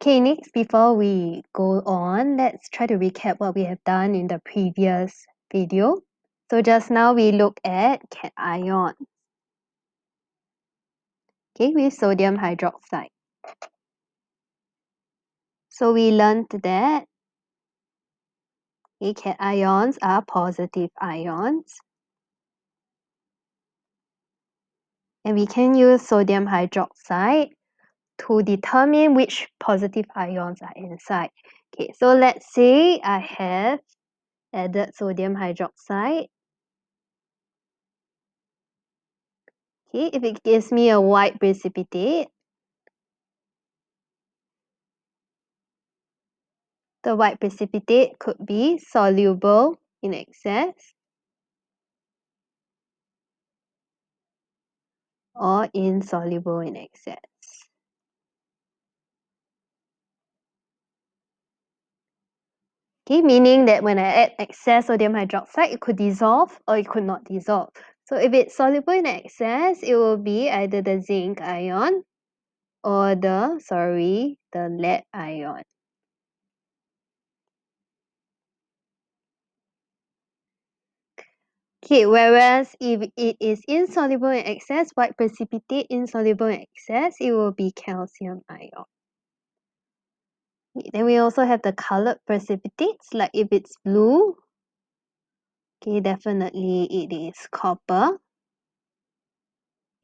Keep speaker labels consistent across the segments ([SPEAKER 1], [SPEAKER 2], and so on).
[SPEAKER 1] Okay, next, before we go on, let's try to recap what we have done in the previous video. So just now we looked at cation, okay, with sodium hydroxide. So we learned that cations are positive ions, and we can use sodium hydroxide to determine which positive ions are inside. Okay, so let's say I have added sodium hydroxide. Okay, if it gives me a white precipitate, the white precipitate could be soluble in excess or insoluble in excess. Okay, meaning that when I add excess sodium hydroxide, it could dissolve or it could not dissolve. So if it's soluble in excess, it will be either the zinc ion or the lead ion. Okay, whereas if it is insoluble in excess, white precipitate insoluble in excess, it will be calcium ion. Then we also have the colored precipitates, like if it's blue, okay, definitely it is copper.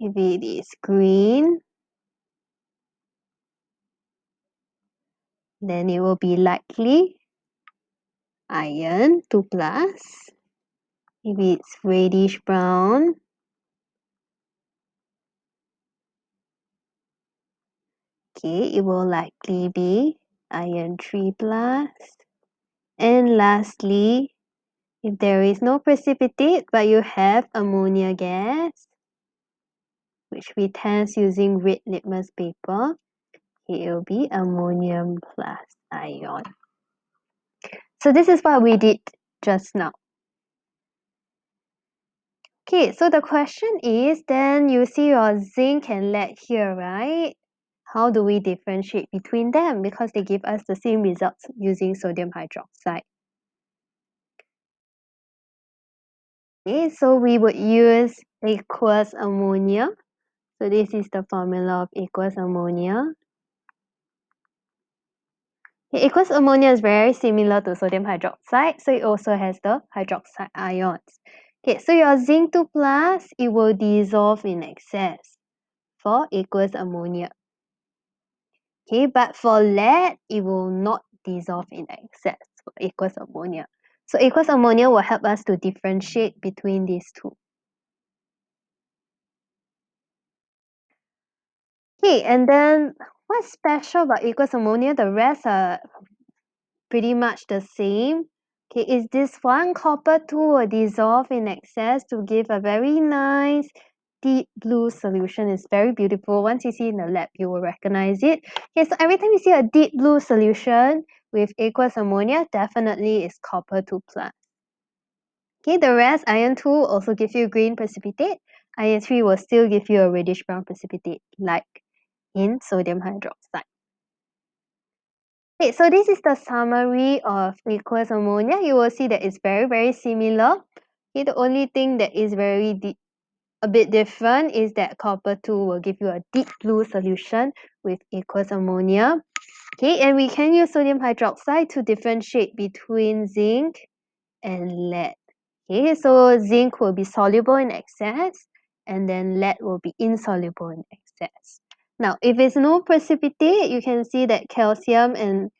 [SPEAKER 1] If it is green, then it will be likely iron 2+. If it's reddish brown, okay, it will likely be iron 3+. And lastly, if there is no precipitate but you have ammonia gas, which we test using red litmus paper, it will be ammonium plus ion. So this is what we did just now. Okay, so the question is, then you see your zinc and lead here, right? How do we differentiate between them? Because they give us the same results using sodium hydroxide. Okay, so we would use aqueous ammonia. So this is the formula of aqueous ammonia. Okay, aqueous ammonia is very similar to sodium hydroxide, so it also has the hydroxide ions. Okay, so your zinc 2+, it will dissolve in excess for aqueous ammonia. Okay, but for lead, it will not dissolve in excess for aqueous ammonia. So aqueous ammonia will help us to differentiate between these two. Okay, and then what's special about aqueous ammonia? The rest are pretty much the same. Okay, is this one copper 2 will dissolve in excess to give a very nice deep blue solution. It's very beautiful. Once you see in the lab, you will recognize it. Okay, so every time you see a deep blue solution with aqueous ammonia, definitely is copper 2+. Okay, the rest, iron 2 also give you green precipitate. Iron 3 will still give you a reddish brown precipitate, like in sodium hydroxide. Okay, so this is the summary of aqueous ammonia. You will see that it's very, very similar. Okay, the only thing that is a bit different is that copper 2 will give you a deep blue solution with aqueous ammonia. Okay, and we can use sodium hydroxide to differentiate between zinc and lead. Okay, so zinc will be soluble in excess, and then lead will be insoluble in excess. Now, if it's no precipitate, you can see that calcium and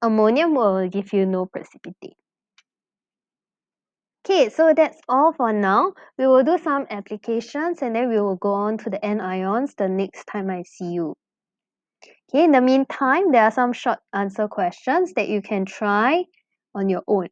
[SPEAKER 1] ammonium will give you no precipitate. Okay, so that's all for now. We will do some applications and then we will go on to the anions the next time I see you. Okay, in the meantime, there are some short answer questions that you can try on your own.